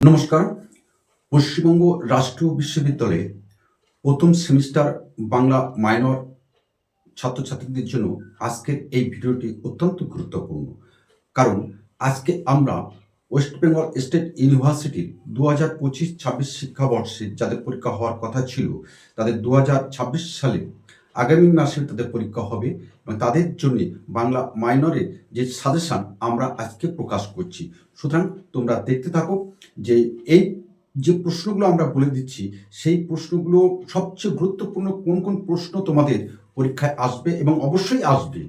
নমস্কার। পশ্চিমবঙ্গ রাষ্ট্রীয় বিশ্ববিদ্যালয়ে প্রথম সেমিস্টার বাংলা মাইনর ছাত্রছাত্রীদের জন্য আজকের এই ভিডিওটি অত্যন্ত গুরুত্বপূর্ণ। কারণ আজকে আমরা ওয়েস্ট বেঙ্গল স্টেট ইউনিভার্সিটির 2025-26 শিক্ষাবর্ষে যাদের পরীক্ষা হওয়ার কথা ছিল, তাদের 2026 সালে আগামী মাসে তাদের পরীক্ষা হবে এবং তাদের জন্য বাংলা মাইনরের যে সাজেশান আমরা আজকে প্রকাশ করছি। সুতরাং তোমরা দেখতে থাকো যে এই যে প্রশ্নগুলো আমরা বলে দিচ্ছি, সেই প্রশ্নগুলো সবচেয়ে গুরুত্বপূর্ণ কোন কোন প্রশ্ন তোমাদের পরীক্ষায় আসবে এবং অবশ্যই আসবে,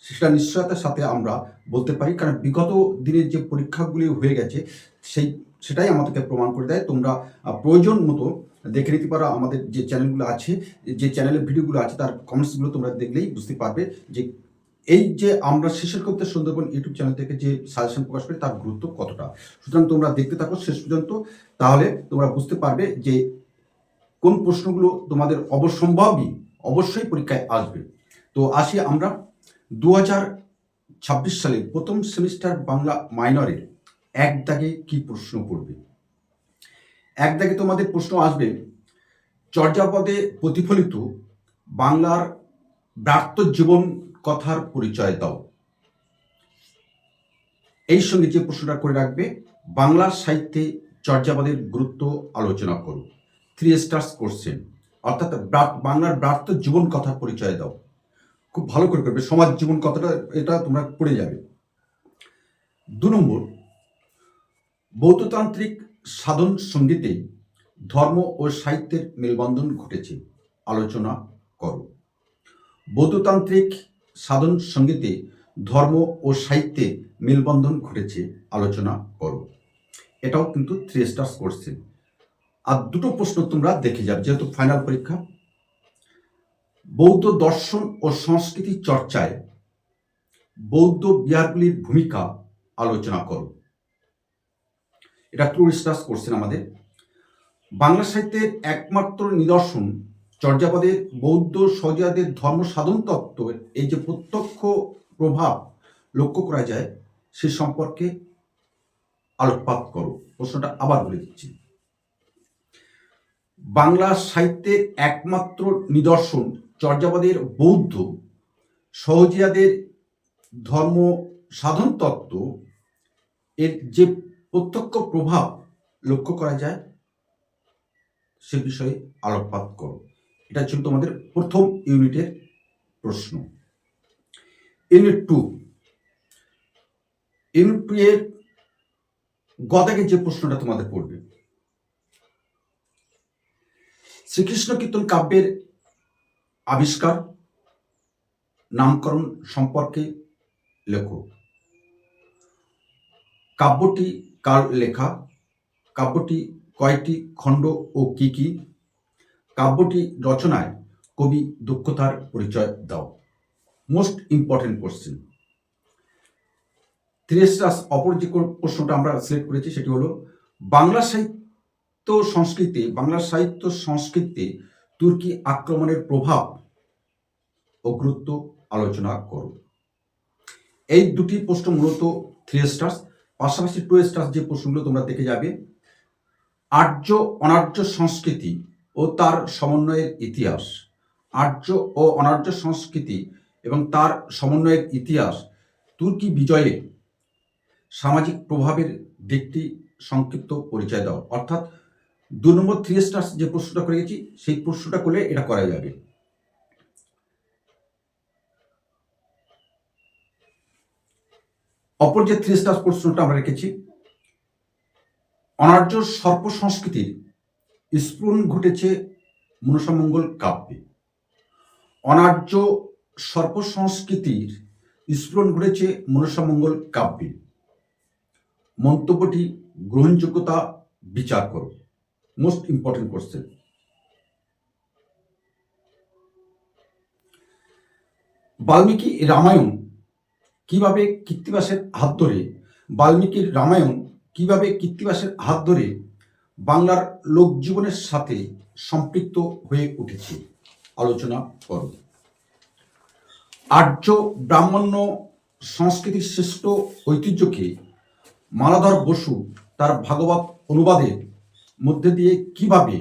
সেটা নিশ্চয়তার সাথে আমরা বলতে পারি। কারণ বিগত দিনের যে পরীক্ষাগুলি হয়ে গেছে সেটাই আমাদেরকে প্রমাণ করে দেয়। তোমরা প্রয়োজন মতো দেখে নিতে পারো। আমাদের যে চ্যানেলগুলো আছে, যে চ্যানেলের ভিডিওগুলো আছে, তার কমেন্টসগুলো তোমরা দেখলেই বুঝতে পারবে যে এই যে আমরা শেষের কবিতা সুন্দরবন ইউটিউব চ্যানেল থেকে যে সাজেশন প্রকাশ করি তার গুরুত্ব কতটা। সুতরাং তোমরা দেখতে থাকো শেষ পর্যন্ত, তাহলে তোমরা বুঝতে পারবে যে কোন প্রশ্নগুলো তোমাদের অবশ্যই পরীক্ষায় আসবে। তো আসি আমরা 2026 সালে প্রথম সেমিস্টার বাংলা মাইনরের এক দাগে কি প্রশ্ন পড়বে। এক দাগে তোমাদের প্রশ্ন আসবে, চর্যাপদে প্রতিফলিত বাংলার ব্রাত্য জীবন কথার পরিচয় দাও। এই সঙ্গে যে প্রশ্নটা করে রাখবে, বাংলা সাহিত্যে চর্যাপদের গুরুত্ব আলোচনা করো। 3 স্টার্স কোশ্চেন, অর্থাৎ বাংলার ব্রাত্য জীবন কথার পরিচয় দাও। খুব ভালো করে করবে, সমাজ জীবন কথাটা এটা তোমরা পড়ে যাবে। 2 নম্বর, বৌদ্ধতান্ত্রিক সাধন সঙ্গীতে ধর্ম ও সাহিত্যের মেলবন্ধন ঘটেছে, আলোচনা করো। বৌদ্ধতান্ত্রিক সাধন সঙ্গীতে ধর্ম ও সাহিত্যে মেলবন্ধন ঘটেছে, আলোচনা করো। এটাও কিন্তু 3 স্টার্স কোশ্চেন। আর দুটো প্রশ্ন তোমরা দেখে যাবে যেহেতু ফাইনাল পরীক্ষা। বৌদ্ধ দর্শন ও সংস্কৃতি চর্চায় বৌদ্ধ বিহারগুলির ভূমিকা আলোচনা করো। এটা 2 স্টার্স কোশ্চেন আমাদের। বাংলা সাহিত্যের একমাত্র নিদর্শন চর্যাপদের বৌদ্ধ সহজিয়াদের ধর্ম সাধন তত্ত্বের এই যে প্রত্যক্ষ প্রভাব লক্ষ্য করা যায় সে সম্পর্কে আলোকপাত করো। প্রশ্নটা আবার বলে দিচ্ছি, বাংলা সাহিত্যের একমাত্র নিদর্শন চর্যাপদের বৌদ্ধ সহজিয়াদের ধর্ম সাধন তত্ত্ব এর যে প্রত্যক্ষ প্রভাব লক্ষ্য করা যায় সে বিষয়ে আলোকপাত করো। এটা ছিল তোমাদের প্রথম ইউনিটের প্রশ্ন। ইউনিট 2 এর গদাকে যে প্রশ্নটা তোমাদের পড়বে, শ্রীকৃষ্ণ কীর্তন কাব্যের আবিষ্কার নামকরণ সম্পর্কে লেখো। কাব্যটি কার লেখা, কাব্যটি কয়টি খণ্ড ও কি কি, কাব্যটি রচনায় কবি দক্ষতার পরিচয় দাও। Most important question. 3 স্টার্স অপর যে প্রশ্নটা আমরা সিলেক্ট করেছি সেটি হলো, বাংলা সাহিত্য সংস্কৃতিতে তুর্কি আক্রমণের প্রভাব ও গুরুত্ব আলোচনা করো। এই দুটি প্রশ্ন মূলত 3 স্টার্স। পাশাপাশি 2 স্টার্স যে প্রশ্নগুলো তোমরা দেখে যাবে, আর্য অনার্য সংস্কৃতি ও তার সমন্বয়ের ইতিহাস। আর্য ও অনার্য সংস্কৃতি এবং তার সমন্বয়ের ইতিহাস, তুর্কি বিজয়ে সামাজিক প্রভাবের দিকটি সংক্ষিপ্ত পরিচয় দাও। অর্থাৎ 2 নম্বর 3 স্টার্স যে প্রশ্নটা করে গেছি সেই প্রশ্নটা করলে এটা করা যাবে। অপর যে 3 স্টার্স প্রশ্নটা আমরা রেখেছি, অনার্য সর্প সংস্কৃতির স্ফুরণ ঘটেছে মনসামঙ্গল কাব্যে। অনার্য সর্প সংস্কৃতির স্ফুরণ ঘটেছে মনসামঙ্গল কাব্যে। মন্তব্যটি গ্রহণযোগ্যতা বিচার করো। Most important question. Valmiki Ramayana কিভাবে কৃত্তিবাসের হাত ধরে বাংলার লোকজীবনের সাথে সম্পৃক্ত হয়ে উঠেছে, আলোচনা করো। আর্য ব্রাহ্মণ্য সংস্কৃতির শ্রেষ্ঠ ঐতিহ্যকে মালাধর বসু তার ভাগবত অনুবাদের মধ্যে দিয়ে কিভাবে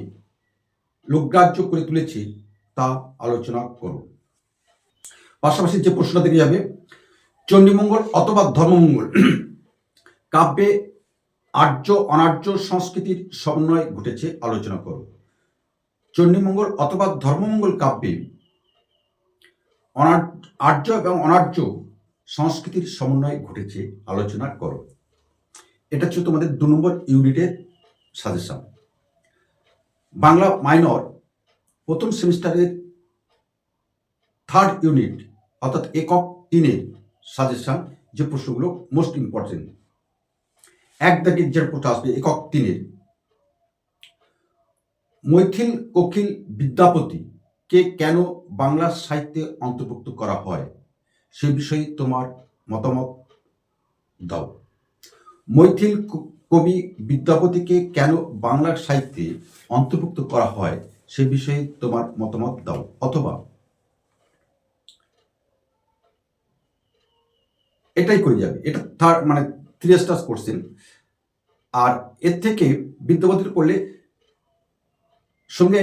লোকগ্রাহ্য করে তুলেছে তা আলোচনা করব। পাশাপাশি যে প্রশ্নটা দেখে যাবে, চণ্ডীমঙ্গল অথবা ধর্মমঙ্গল কাব্যে আর্য অনার্য সংস্কৃতির সমন্বয় ঘটেছে, আলোচনা করব। চণ্ডীমঙ্গল অথবা ধর্মমঙ্গল কাব্যে আর্য এবং অনার্য সংস্কৃতির সমন্বয় ঘটেছে, আলোচনা করো। এটা হচ্ছে তোমাদের 2 নম্বর ইউনিটের সাজেশন। বাংলা মাইনর প্রথম সেমিস্টারের 3rd ইউনিট অর্থাৎ একক 3-এর সাজেশন, যে প্রশ্নগুলো মোস্ট ইম্পর্টেন্ট। 1 দাগের যে প্রশ্ন আসবে একক 3-এর, মৈথিল কোকিল বিদ্যাপতিকে কেন বাংলা সাহিত্যে অন্তর্ভুক্ত করা হয়, সে বিষয়ে তোমার মতামত দাও। মৈথিল কবি বিদ্যাপতিকে কেন বাংলা সাহিত্যে অন্তর্ভুক্ত করা হয় সে বিষয়ে তোমার মতামত দাও। অথবা এটাই করে যাবে, এটা মানে 3 স্টার্স কোশ্চেন। আর এর থেকে বিদ্যাপতির করলে সঙ্গে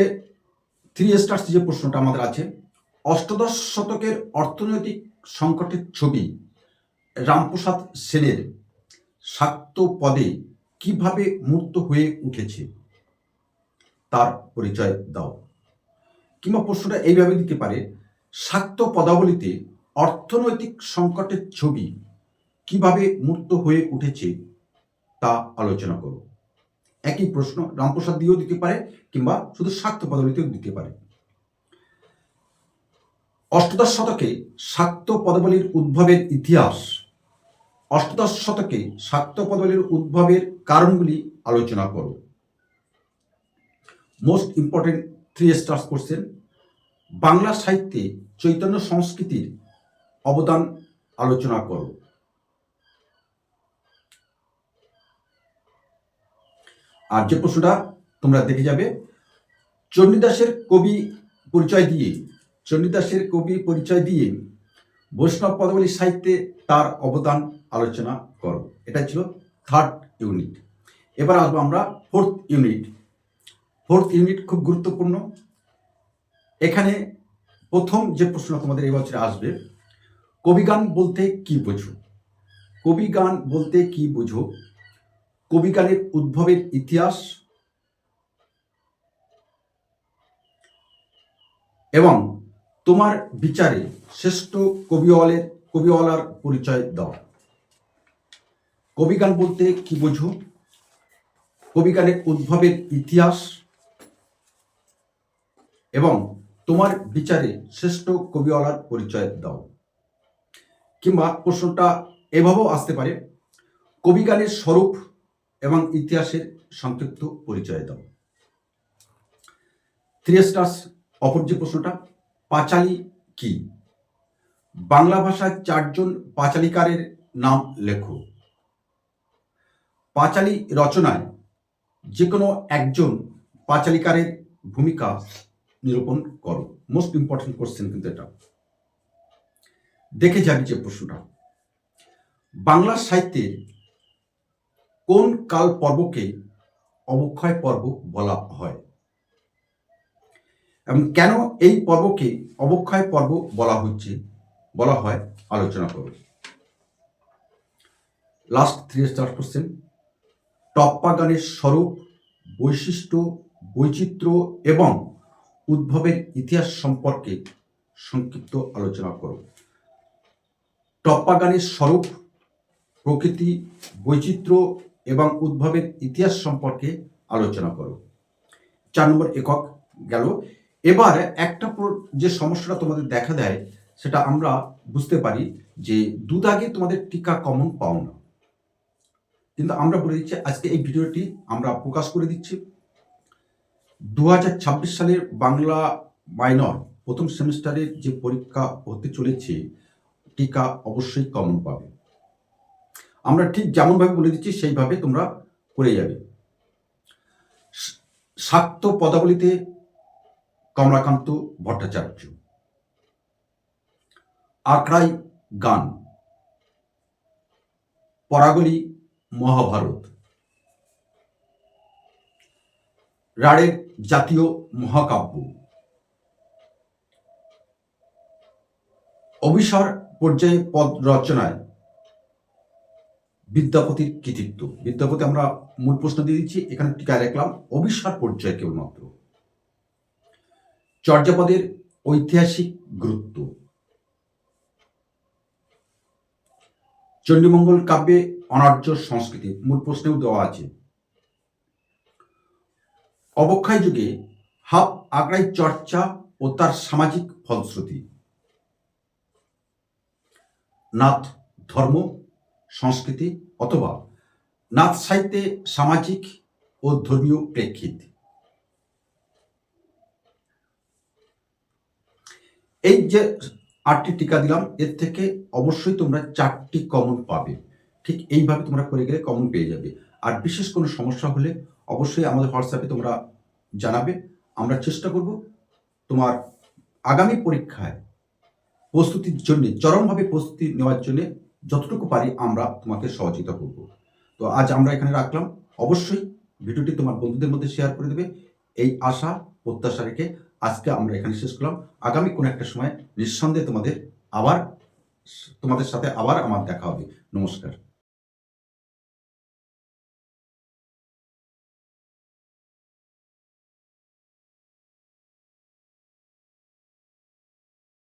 3 স্টার্স যে প্রশ্নটা আমাদের আছে, অষ্টাদশ শতকের অর্থনৈতিক সংকটের ছবি রামপ্রসাদ সেনের শাক্ত পদে কিভাবে মূর্ত হয়ে উঠেছে তার পরিচয় দাও। কিংবা প্রশ্নটা এইভাবে দিতে পারে, শাক্ত পদাবলিতে অর্থনৈতিক সংকটের ছবি কিভাবে মূর্ত হয়ে উঠেছে তা আলোচনা করো। একই প্রশ্ন রামপ্রসাদ দিয়েও দিতে পারে কিংবা শুধু শাক্ত পদাবলিতেও দিতে পারে। অষ্টাদশ শতকে শাক্ত পদাবলীর উদ্ভবের ইতিহাস, অষ্টাদশ শতকে শাক্ত পদাবলীর উদ্ভবের কারণগুলি আলোচনা করো। Most important 3 stars question, Bangla সাহিত্যে চৈতন্য সংস্কৃতির অবদান আলোচনা করো। আর যে প্রশ্নটা তোমরা দেখে যাবে, চণ্ডীদাসের কবি পরিচয় দিয়ে বৈষ্ণব পদাবলী সাহিত্যে তার অবদান আলোচনা করো। এটা ছিল 3rd ইউনিট। এবার আসবো আমরা 4th ইউনিট। 4th ইউনিট খুব গুরুত্বপূর্ণ। এখানে প্রথম যে প্রশ্ন তোমাদের এই বছরে আসবে, কবিগান বলতে কি বোঝো? কবিগান বলতে কি বোঝো? কবিগানের উদ্ভবের ইতিহাস এবং তোমার বিচারে শ্রেষ্ঠ কবিওয়ালার পরিচয় দাও। কবিগান বলতে কি বোঝো? কবিগানের উদ্ভবের ইতিহাস এবং তোমার বিচারে শ্রেষ্ঠ কবিওয়ালার পরিচয় দাও। কিংবা প্রশ্নটা এভাবেও আসতে পারে, কবিগানের স্বরূপ এবং ইতিহাসের সংক্ষিপ্ত পরিচয় দাও। 3 স্টার্স অপর যে প্রশ্নটা, পাঁচালী কি? বাংলা ভাষায় 4 জন পাঁচালীকারের নাম লেখো। পাঁচালী রচনায় যে কোনো একজন পাঁচালীকারের ভূমিকা নিরূপণ করো। মোস্ট ইম্পর্টেন্ট কোশ্চেন কিন্তু এটা। দেখে যাবি যে প্রশ্নটা, বাংলা সাহিত্যের কোন কাল পর্বকে অবক্ষয় পর্ব বলা হয় এবং কেন এই পর্বকে অবক্ষয় পর্ব বলা হয় আলোচনা করো। লাস্ট 3 স্টার কোশ্চেন, টপ্পা গানের স্বরূপ, বৈশিষ্ট্য, বৈচিত্র্য এবং উদ্ভবের ইতিহাস সম্পর্কে সংক্ষিপ্ত আলোচনা করো। টপ্পা গানের স্বরূপ, প্রকৃতি, বৈচিত্র্য এবং উদ্ভবের ইতিহাস সম্পর্কে আলোচনা করো। 4 নম্বর একক গেল। এবার একটা যে সমস্যাটা তোমাদের দেখা দেয় সেটা আমরা বুঝতে পারি যে 2 দাগে তোমাদের টিকা কমন পাও না, কিন্তু আমরা বলে দিচ্ছি আজকে এই ভিডিওটি আমরা প্রকাশ করে দিচ্ছি। 2026 সালের বাংলা মাইনর প্রথম সেমিস্টারের যে পরীক্ষা হতে চলেছে, টিকা অবশ্যই কমন পাবে। আমরা ঠিক যেমনভাবে বলে দিচ্ছি সেইভাবে তোমরা করে যাবে। শাক্ত পদাবলিতে কমলাকান্ত ভট্টাচার্য, আখড়াই গান, পরাগলি মহাভারত, রাঢ়ের জাতীয় মহাকাব্য, অভিসার পর্যায়ে পদ রচনায় বিদ্যাপতির কৃতিত্ব। বিদ্যাপতি আমরা মূল প্রশ্ন দিয়ে দিচ্ছি, এখানে টিকায় রাখলাম অভিসার পর্যায়ে কেবলমাত্র। চর্যাপদের ঐতিহাসিক গুরুত্ব, চণ্ডীমঙ্গল কাব্যে অনার্য সংস্কৃতি, মূল প্রশ্নেও দেওয়া আছে। অবক্ষয় যুগে হাফ আগ্রাই চর্চা ও তার সামাজিক ফলশ্রুতি, নাথ ধর্ম সংস্কৃতি অথবা নাথ সাহিত্যে সামাজিক ও ধর্মীয় প্রেক্ষিত। এই যে 8টি টিকা দিলাম, এর থেকে অবশ্যই তোমরা 4টি কমন পাবে। ঠিক এইভাবে তোমরা করে গেলে কমন পেয়ে যাবে। আর বিশেষ কোনো সমস্যা হলে অবশ্যই আমাদের হোয়াটসঅ্যাপে তোমরা জানাবে। আমরা চেষ্টা করব তোমার আগামী পরীক্ষায় প্রস্তুতির জন্য, চরমভাবে প্রস্তুতি নেওয়ার জন্য যতটুকু পারি আমরা তোমাকে সহযোগিতা করব। তো আজ আমরা এখানে রাখলাম। অবশ্যই ভিডিওটি তোমার বন্ধুদের মধ্যে শেয়ার করে দেবে, এই আশা প্রত্যাশা রেখে আজকে আমরা এখানে শেষ করলাম। আগামী কোনো একটা সময় নিঃসন্দেহে তোমাদের সাথে আবার আমার দেখা হবে। নমস্কার।